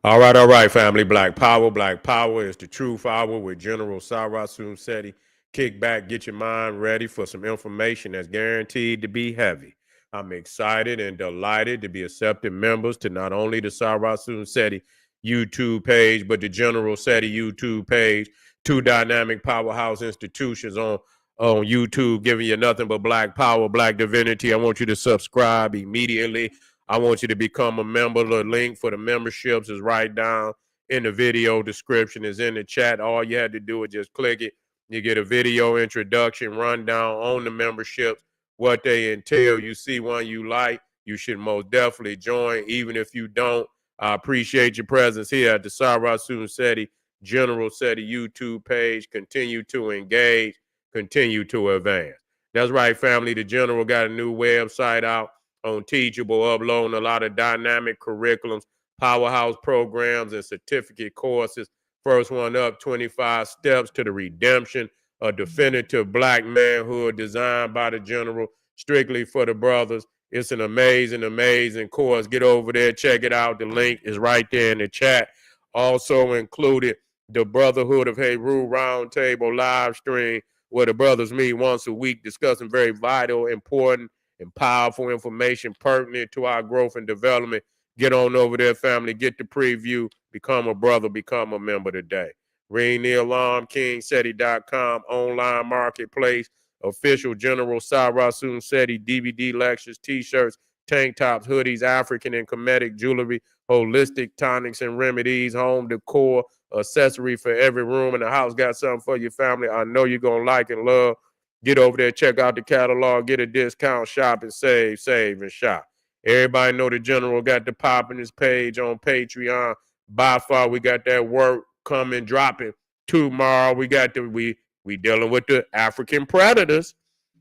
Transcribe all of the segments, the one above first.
All right, family. Black Power. Black Power is the truth hour with General Sarasun Seti. Kick back, get your mind ready for some information that's guaranteed to be heavy. I'm excited and delighted to be accepted members to not only the Sarasun Seti YouTube page, but the General Seti YouTube page. Two dynamic powerhouse institutions on YouTube giving you nothing but black power, black divinity. I want you to subscribe immediately. I want you to become a member. The link for the memberships is right down in the video description, is in the chat. All you had to do is just click it. You get a video introduction, rundown on the memberships, what they entail. You see one you like, you should most definitely join. Even if you don't, I appreciate your presence here at the Sarasun Seti General Seti YouTube page. Continue to engage, continue to advance. That's right, family. The General got a new website out on Teachable, uploading a lot of dynamic curriculums, powerhouse programs, and certificate courses. First one up, 25 Steps to the Redemption, a definitive black manhood designed by the General, strictly for the brothers. It's an amazing, amazing course. Get over there, check it out. The link is right there in the chat. Also included the Brotherhood of Heru Roundtable live stream, where the brothers meet once a week discussing very vital, important, and powerful information pertinent to our growth and development. Get on over there, family. Get the preview. Become a brother. Become a member today. Ring the alarm, kingseti.com, online marketplace, official General Sarasun Seti DVD lectures, t-shirts, tank tops, hoodies, African and Kemetic jewelry, holistic tonics and remedies, home decor, accessory for every room in the house. Got something for your family I know you're going to like and love. Get over there, check out the catalog, get a discount, shop and save, and shop. Everybody know the General got the pop in his page on Patreon. By far, we got that work coming, dropping tomorrow. We got we dealing with the African predators.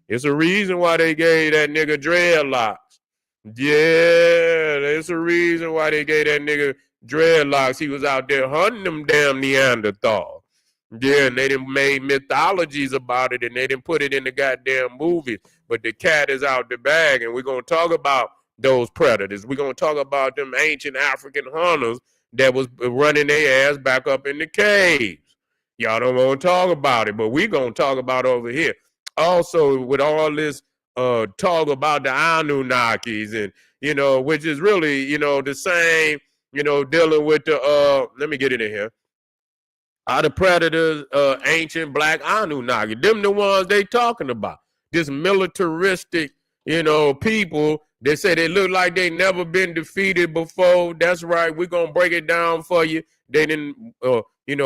It's a reason why they gave that nigga dreadlocks. Yeah, there's a reason why they gave that nigga dreadlocks. He was out there hunting them damn Neanderthals. Yeah, and they done made mythologies about it, and they didn't put it in the goddamn movie. But the cat is out the bag, and we're going to talk about those predators. We're going to talk about them ancient African hunters that was running their ass back up in the caves. Y'all don't want to talk about it, but we're going to talk about it over here. Also, with all this talk about the Anunnakis, and, which is really, the same, dealing with the, let me get it in here. Are the predators ancient black Anunnaki? Them the ones they talking about. This militaristic, people. They say they look like they never been defeated before. That's right. We're going to break it down for you. They didn't,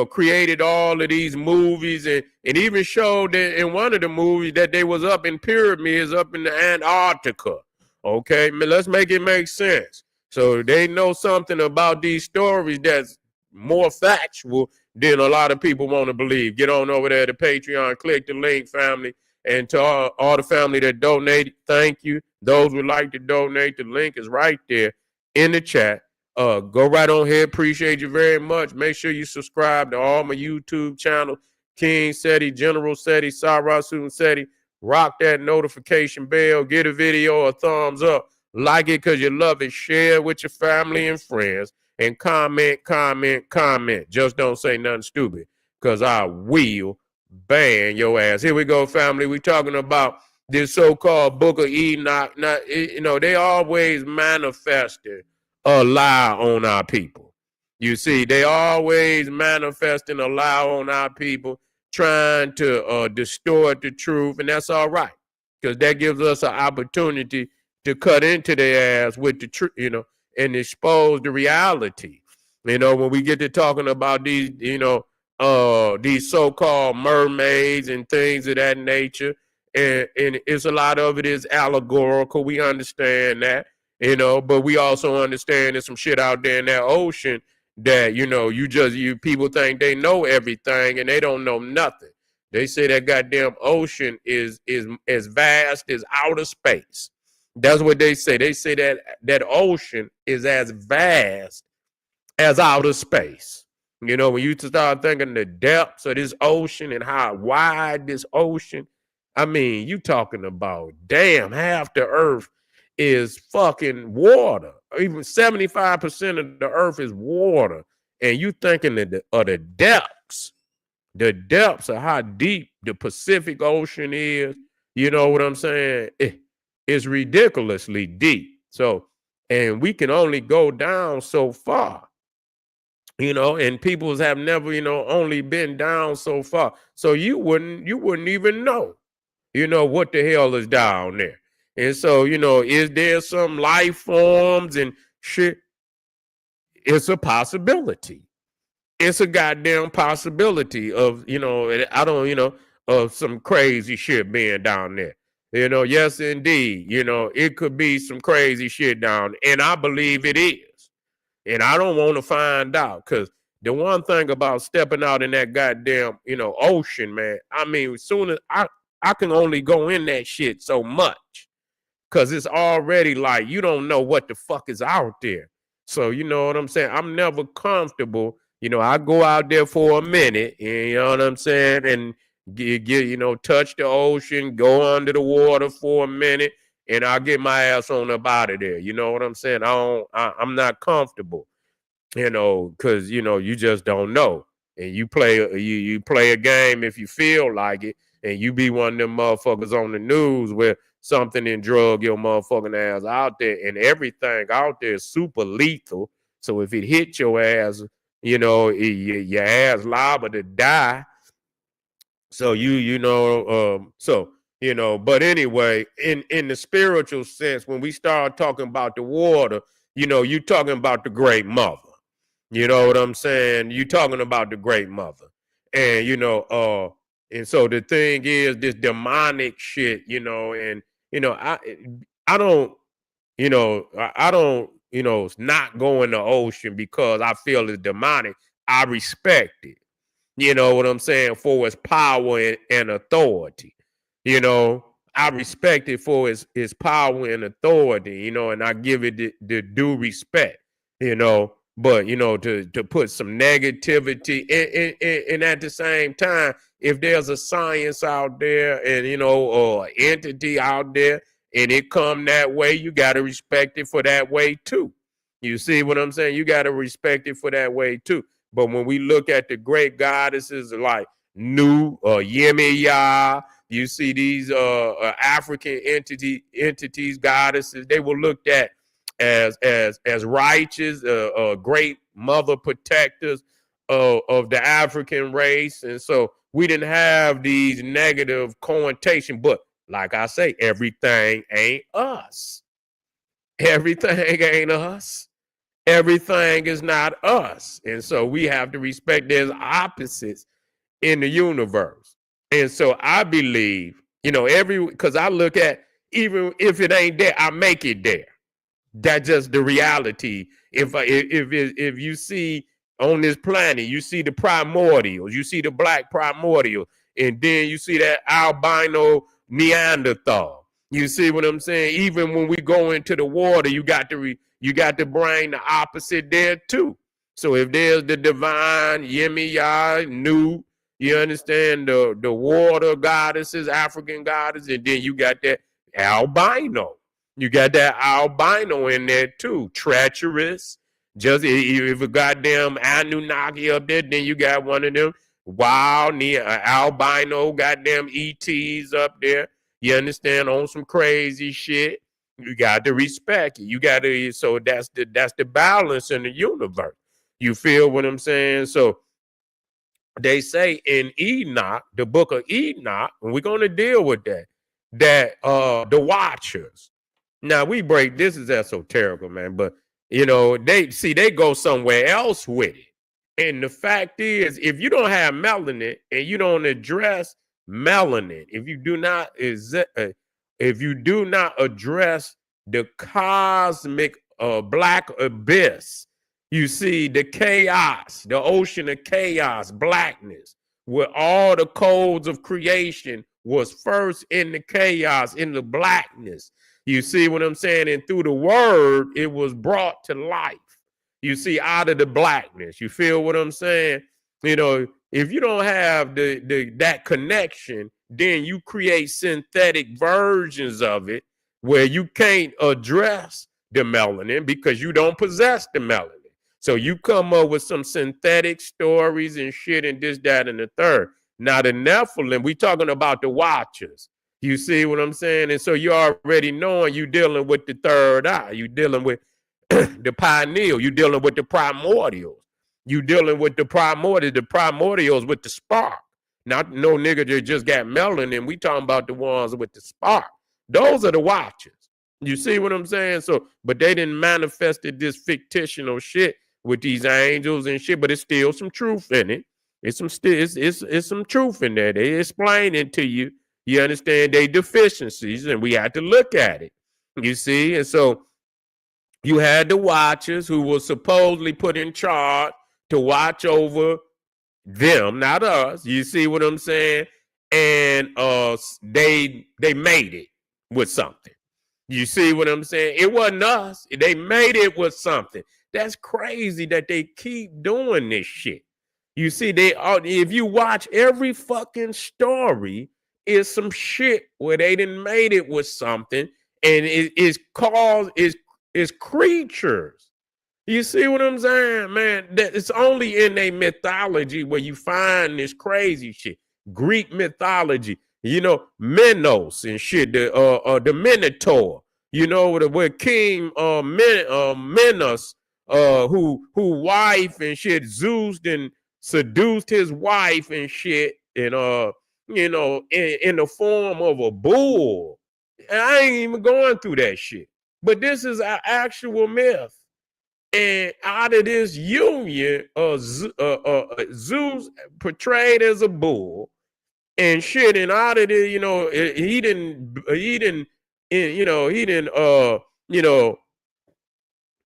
created all of these movies and even showed that in one of the movies that they was up in pyramids up in the Antarctica. Okay, let's make it make sense. So they know something about these stories that's more factual than a lot of people want to believe. Get on over there to Patreon, click the link, family. And to all the family that donate, thank you. Those who like to donate, the link is right there in the chat. Go right on here. Appreciate you very much. Make sure you subscribe to all my YouTube channel, King Seti, General Seti, Sarasun Seti. Rock that notification bell. Get a video a thumbs up. Like it because you love it. Share with your family and friends. And comment. Just don't say nothing stupid, because I will ban your ass. Here we go, family. We talking about this so-called Book of Enoch. Now, they always manifested a lie on our people. You see, they always manifesting a lie on our people, trying to distort the truth, and that's all right, because that gives us an opportunity to cut into their ass with the truth, and expose the reality. When we get to talking about these, these so-called mermaids and things of that nature, and it's a lot of it is allegorical. We understand that, but we also understand there's some shit out there in that ocean that, you people think they know everything and they don't know nothing. They say that goddamn ocean is as vast as outer space. That's what they say. They say that ocean is as vast as outer space. When you start thinking the depths of this ocean and how wide this ocean, I mean, you talking about, damn, half the earth is fucking water. even 75% of the earth is water, and you thinking of the depths of how deep the Pacific Ocean is, you know what I'm saying? It's ridiculously deep. So, and we can only go down so far, and peoples have never, only been down so far. So you wouldn't even know, what the hell is down there. And so, is there some life forms and shit? It's a possibility. It's a goddamn possibility of, of some crazy shit being down there. Yes, indeed. It could be some crazy shit down, and I believe it is. And I don't want to find out, because the one thing about stepping out in that goddamn, ocean, man, I mean, soon as I can only go in that shit so much, because it's already like you don't know what the fuck is out there. So you know what I'm saying? I'm never comfortable. I go out there for a minute, and you know what I'm saying, and get touch the ocean, go under the water for a minute, and I'll get my ass on up out of there. You know what I'm saying? I'm not comfortable, because you just don't know. And you play a game if you feel like it, and you be one of them motherfuckers on the news where something and drug your motherfucking ass out there, and everything out there is super lethal. So if it hit your ass, your ass liable to die. So but anyway, in the spiritual sense, when we start talking about the water, you're talking about the great mother. You know what I'm saying? You're talking about the great mother. And and so the thing is, this demonic shit, and I don't, I don't, not go in the ocean because I feel it's demonic. I respect it. You know what I'm saying? For its power and authority. I respect it for its power and authority, and I give it the due respect, but to put some negativity and at the same time, if there's a science out there and or entity out there and it come that way, you got to respect it for that way too. You see what I'm saying? You got to respect it for that way too. But when we look at the great goddesses like Nu, Yemiya, you see these African entities, goddesses, they were looked at as righteous, great mother protectors of the African race. And so we didn't have these negative connotations. But like I say, everything ain't us. Everything ain't us. Everything is not us. And so we have to respect there's opposites in the universe. And so I believe, because I look at, even if it ain't there, I make it there. That's just the reality. If you see on this planet, you see the primordials, you see the black primordial, and then you see that albino Neanderthal. You see what I'm saying? Even when we go into the water, you got to bring the opposite there too. So if there's the divine Yemiya, Nu, you understand, the water goddesses, African goddess, and then you got that albino. You got that albino in there too, treacherous. Just if a goddamn Anunnaki up there, then you got one of them wild albino goddamn ETs up there. You understand, on some crazy shit. You got to respect it. You got to, so that's the balance in the universe. You feel what I'm saying? So they say in Enoch, the book of Enoch, and we're going to deal with that the Watchers. Now we break, this is esoterical, man, but they go somewhere else with it. And the fact is, if you don't have melanin and you don't address melanin, if you do not address the cosmic black abyss, you see the chaos, the ocean of chaos, blackness, where all the codes of creation was first in the chaos, in the blackness. You see what I'm saying? And through the word, it was brought to life. You see, out of the blackness. You feel what I'm saying? If you don't have that connection, then you create synthetic versions of it where you can't address the melanin because you don't possess the melanin. So you come up with some synthetic stories and shit and this, that, and the third. Now the Nephilim, we talking about the Watchers. You see what I'm saying? And so you already knowing you dealing with the third eye. You dealing with the pineal. You dealing with the primordials. You dealing with the primordials with the spark. Not no nigga that just got melanin. We talking about the ones with the spark. Those are the Watchers. You see what I'm saying? So, but they didn't manifested this fictional shit with these angels and shit, but it's still some truth in it. It's some truth in there. They explain it to you. You understand they deficiencies, and we had to look at it. You see, and so you had the Watchers who were supposedly put in charge to watch over them, not us. You see what I'm saying? And they made it with something. You see what I'm saying? It wasn't us. They made it with something. That's crazy that they keep doing this shit. You see, if you watch every fucking story, is some shit where they done made it with something, and it's creatures. You see what I'm saying, man? That it's only in a mythology where you find this crazy shit. Greek mythology, you know, Minos and shit, the Minotaur, you know, where King Minos, who wife and shit, Zeus then seduced his wife and shit, and you know, in the form of a bull. And I ain't even going through that shit. But this is an actual myth. And out of this union, Zeus portrayed as a bull and shit. And out of it, you know, he didn't,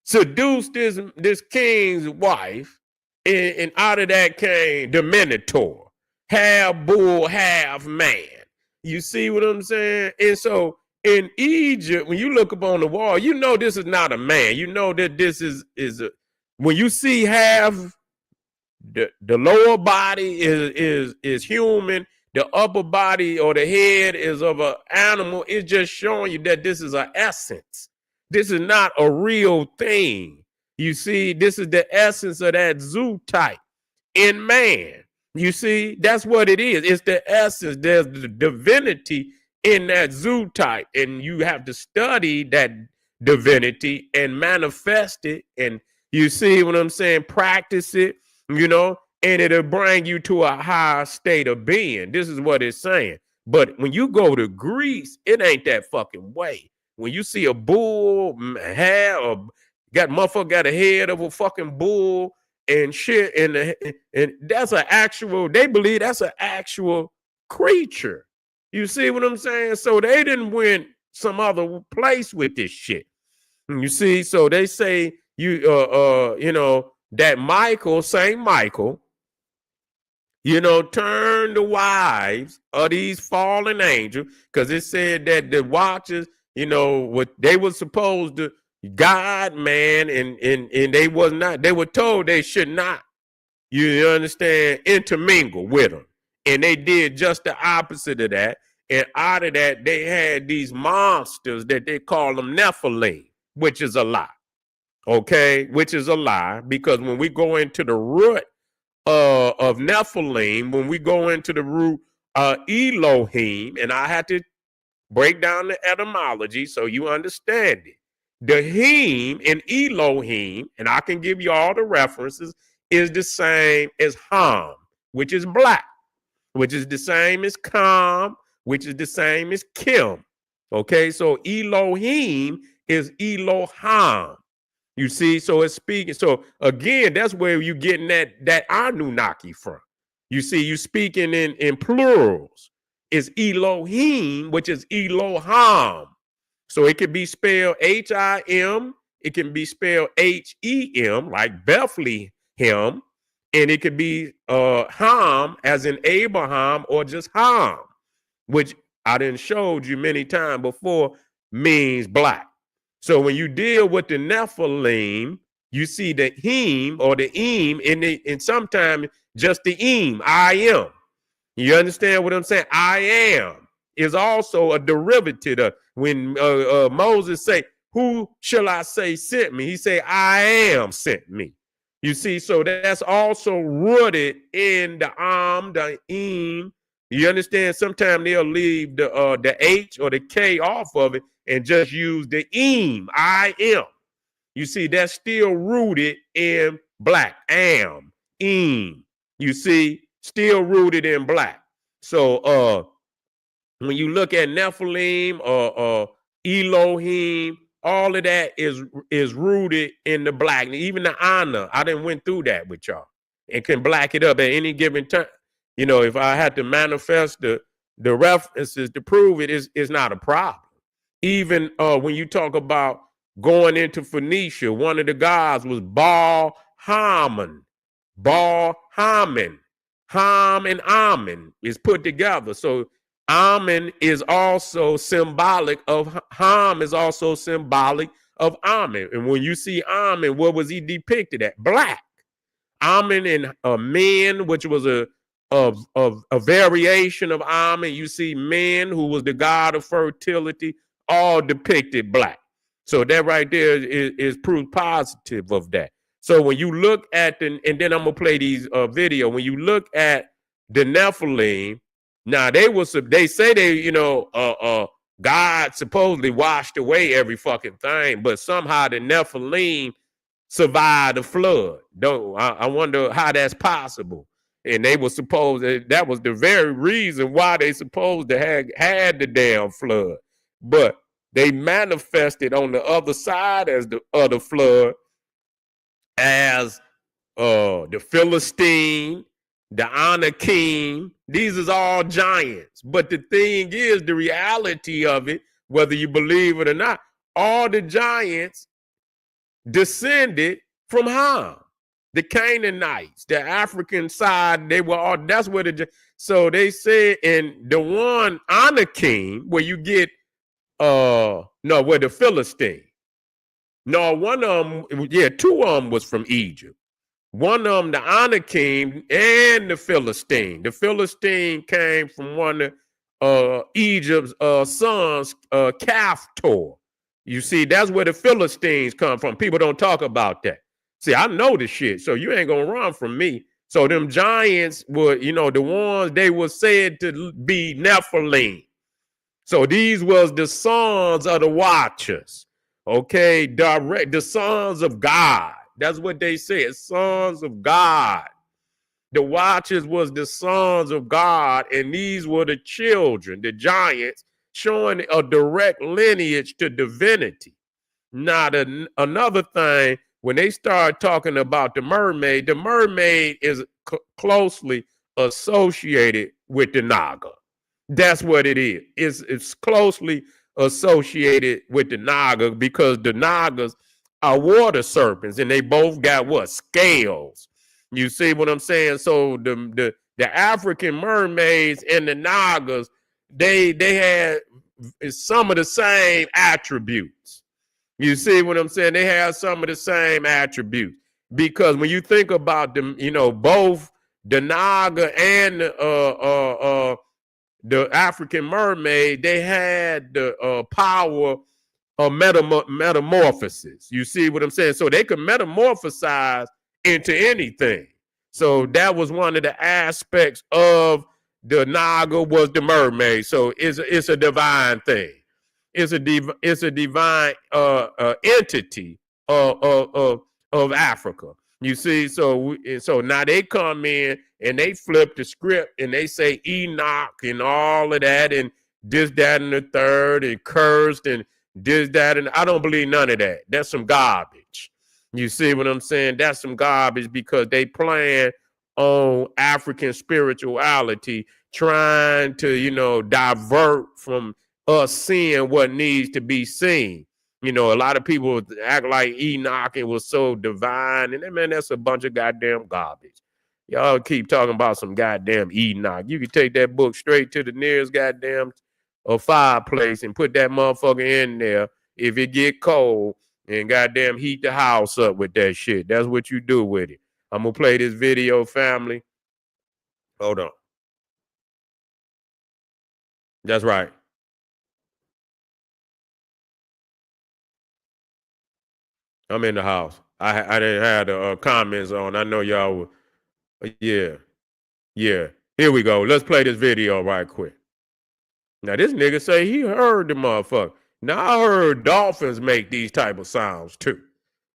seduced this king's wife. And out of that came the Minotaur, half bull, half man. You see what I'm saying? And so in Egypt, when you look up on the wall, you know this is not a man. You know that this is when you see half the lower body is human, the upper body or the head is of an animal. It's just showing you that this is an essence. This is not a real thing. You see, this is the essence of that zoo type in man. You see, that's what it is. It's the essence. There's the divinity in that zoo type, and you have to study that divinity and manifest it. And you see what I'm saying? Practice it, you know, and it'll bring you to a higher state of being. This is what it's saying. But when you go to Greece, it ain't that fucking way. When you see a bull motherfucker got a head of a fucking bull and shit, and that's an actual, they believe that's an actual creature. You see what I'm saying? So they didn't win some other place with this shit. You see, so they say you know, that Saint Michael, you know, turned the wives of these fallen angels, because it said that the Watchers, you know, what they were supposed to guide man, and they was not. They were told they should not, you understand, intermingle with them. And they did just the opposite of that. And out of that, they had these monsters that they call them Nephilim, which is a lie. Okay, which is a lie, because when we go into the root of Nephilim, when we go into the root Elohim, and I had to break down the etymology so you understand it. The Him and Elohim, and I can give you all the references, is the same as Ham, which is black, which is the same as Kam, which is the same as Kim. Okay, so Elohim is Elohim. You see, so it's speaking. So again, that's where you're getting that Anunnaki from. You see, you speaking in plurals. It's Elohim, which is Elohim. So it can be spelled H-I-M. It can be spelled H-E-M, like Bethlehem. And it could be Ham, as in Abraham, or just Ham, which I done showed you many times before, means black. So when you deal with the Nephilim, you see the Him or the Im, and sometimes just the Im, I am. You understand what I'm saying? I am is also a derivative of when Moses say, who shall I say sent me? He say, I am sent me. You see, so that's also rooted in the the im. You understand? Sometimes they'll leave the H or the K off of it and just use the im, I am. You see, that's still rooted in black. Am, im. You see, still rooted in black. So when you look at Nephilim or Elohim, all of that is rooted in the black. Even the honor, I didn't went through that with y'all. It can black it up at any given time. You know, if I had to manifest the references to prove it, is not a problem. Even when you talk about going into Phoenicia, one of the gods was Baal Haman. Baal Haman. Ham and Amen is put together. So Amen is also symbolic of Ham is also symbolic of Amen. And when you see Amen, what was he depicted at? Black. Amen and men, which was a variation of Amen. You see men, who was the god of fertility, all depicted black. So that right there is proof positive of that. So when you look at and then I'm gonna play these video. When you look at the Nephilim, now they say God supposedly washed away every fucking thing, but somehow the Nephilim survived the flood. I wonder how that's possible. And they were supposed that was the very reason why they supposed to have had the damn flood. But they manifested on the other side as the other flood as the Philistine, the Anakim. These is all giants. But the thing is, the reality of it, whether you believe it or not, all the giants descended from Ham. The Canaanites, the African side, they were all, that's where so they said in the one Anakim, where you get, where the Philistine. No, one of them, two of them was from Egypt. One of them, the Anakim and the Philistine. The Philistine came from one of Egypt's sons, Caphtor. You see, that's where the Philistines come from. People don't talk about that. See, I know the shit, so you ain't gonna run from me. So them giants were, the ones they were said to be Nephilim. So these was the sons of the Watchers. Okay, the sons of God. That's what they said, sons of God. The Watchers was the sons of God, and these were the children, the giants, showing a direct lineage to divinity. Now, another thing, when they start talking about the mermaid is closely associated with the Naga. That's what it is. It's closely associated with the Naga because the Nagas are water serpents, and they both got what? Scales. You see what I'm saying? So the African mermaids and the Nagas, they had some of the same attributes. You see what I'm saying? They have some of the same attributes because when you think about them, both the Naga and the African mermaid, they had the power of metamorphosis. You see what I'm saying? So they could metamorphosize into anything. So that was one of the aspects of the Naga was the mermaid. So it's a divine thing. It's a divine entity of Africa. You see, so now they come in and they flip the script and they say Enoch and all of that and this, that, and the third and cursed and this, that, and I don't believe none of that. That's some garbage. You see what I'm saying? That's some garbage because they plan on African spirituality, trying to, divert from us seeing what needs to be seen. A lot of people act like Enoch and was so divine, and man, that's a bunch of goddamn garbage. Y'all keep talking about some goddamn Enoch. You can take that book straight to the nearest goddamn fireplace and put that motherfucker in there if it get cold and goddamn heat the house up with that shit. That's what you do with it. I'm gonna play this video, family. Hold on. That's right. I'm in the house. I didn't have the comments on. I know y'all were. Yeah. Yeah. Here we go. Let's play this video right quick. Now this nigga say he heard the motherfucker. Now I heard dolphins make these type of sounds too.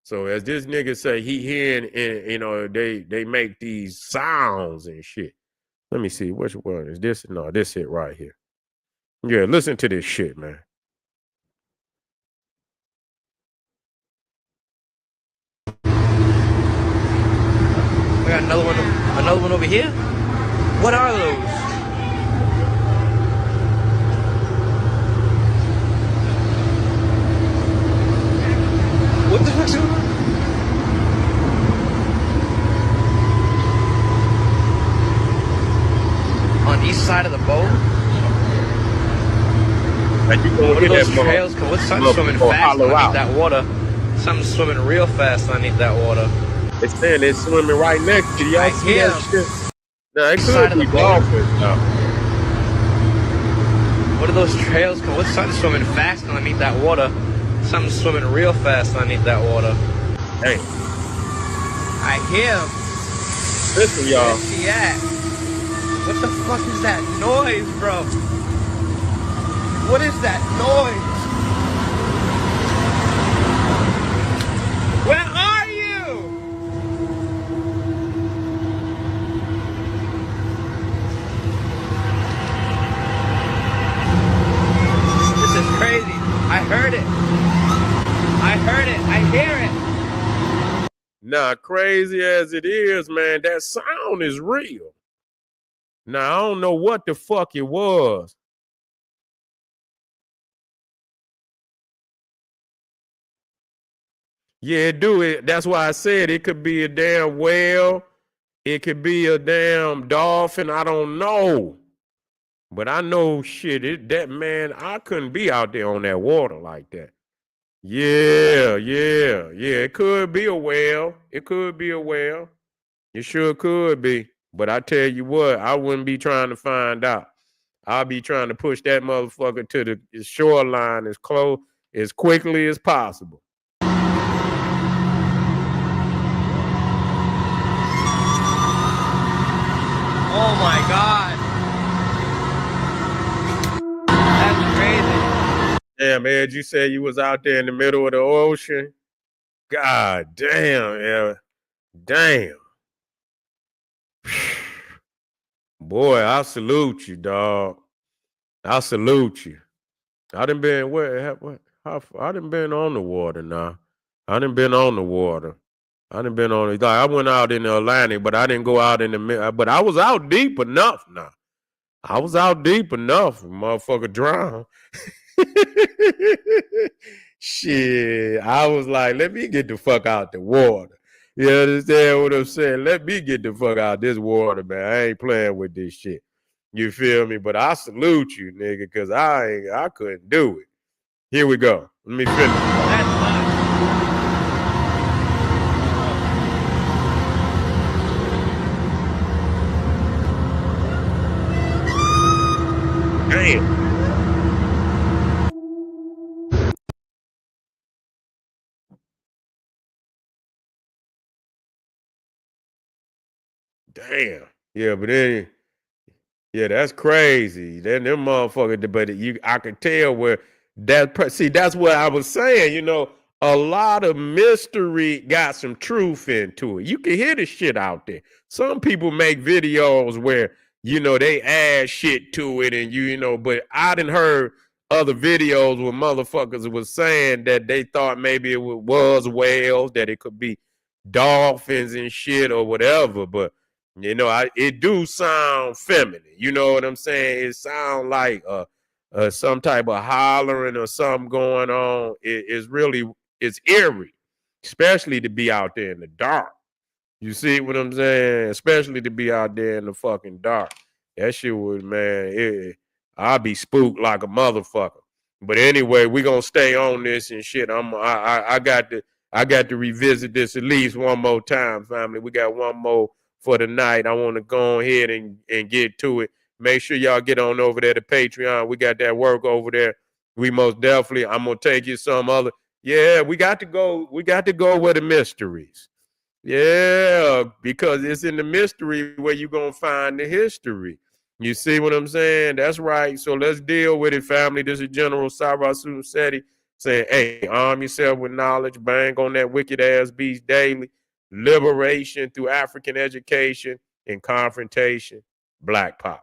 So as this nigga say he hearing and you know they make these sounds and shit. Let me see which one is this? No, this it right here. Yeah, listen to this shit, man. We got another one over here. What are those? What the fuck's going on? On each side of the boat? What are those trails? What's something swimming fast underneath that water? Something's swimming real fast underneath that water. It's saying it's swimming right next to you. Y'all see that shit? No, it could be dolphins. No. What are those trails? What's something swimming fast underneath that water? Something's swimming real fast underneath that water. Hey. I hear him. Listen, y'all. Where's he at? What the fuck is that noise, bro? What is that noise? Where are you? This is crazy. I heard it. I heard it. I hear it. Nah, crazy as it is, man, that sound is real. Now, I don't know what the fuck it was. Yeah, it do it. That's why I said it could be a damn whale. It could be a damn dolphin. I don't know. But I know shit, that man, I couldn't be out there on that water like that. Yeah. It could be a whale. It could be a whale. It sure could be. But I tell you what, I wouldn't be trying to find out. I'll be trying to push that motherfucker to the shoreline as close as quickly as possible. Oh my God. That's crazy. Damn, Ed, you said you was out there in the middle of the ocean? God damn, yeah. Damn. Boy, I salute you, dog. I salute you. I done been I done been on the water now. I done been on the water. I done been on it. Like, I went out in the Atlantic, but I didn't go out in the middle. But I was out deep enough now. I was out deep enough, motherfucker drown. Shit. I was like, let me get the fuck out the water. You understand what I'm saying? Let me get the fuck out this water, man. I ain't playing with this shit. You feel me? But I salute you, nigga, because I couldn't do it. Here we go. Let me finish. That's fine. Damn. Damn. Yeah, but then, yeah, that's crazy. Then them motherfuckers, but I could tell where that's what I was saying, you know, a lot of mystery got some truth into it. You can hear the shit out there. Some people make videos where, you know, they add shit to it and you know, but I done heard other videos where motherfuckers was saying that they thought maybe it was whales, that it could be dolphins and shit or whatever, but you know, it do sound feminine. You know what I'm saying? It sound like some type of hollering or something going on. It's eerie, especially to be out there in the dark. You see what I'm saying? Especially to be out there in the fucking dark. That shit was, man, I'll be spooked like a motherfucker. But anyway, we gonna stay on this and shit. I got to revisit this at least one more time, family. We got one more for the night. I want to go ahead and get to it. Make sure y'all get on over there to Patreon. We got that work over there. We most definitely, I'm going to take you some other. Yeah, we got to go with the mysteries. Yeah, because it's in the mystery where you're going to find the history. You see what I'm saying? That's right. So let's deal with it, family. This is General Sarasun Seti saying, hey, arm yourself with knowledge, bang on that wicked ass beast daily, liberation through African education and confrontation, Black power.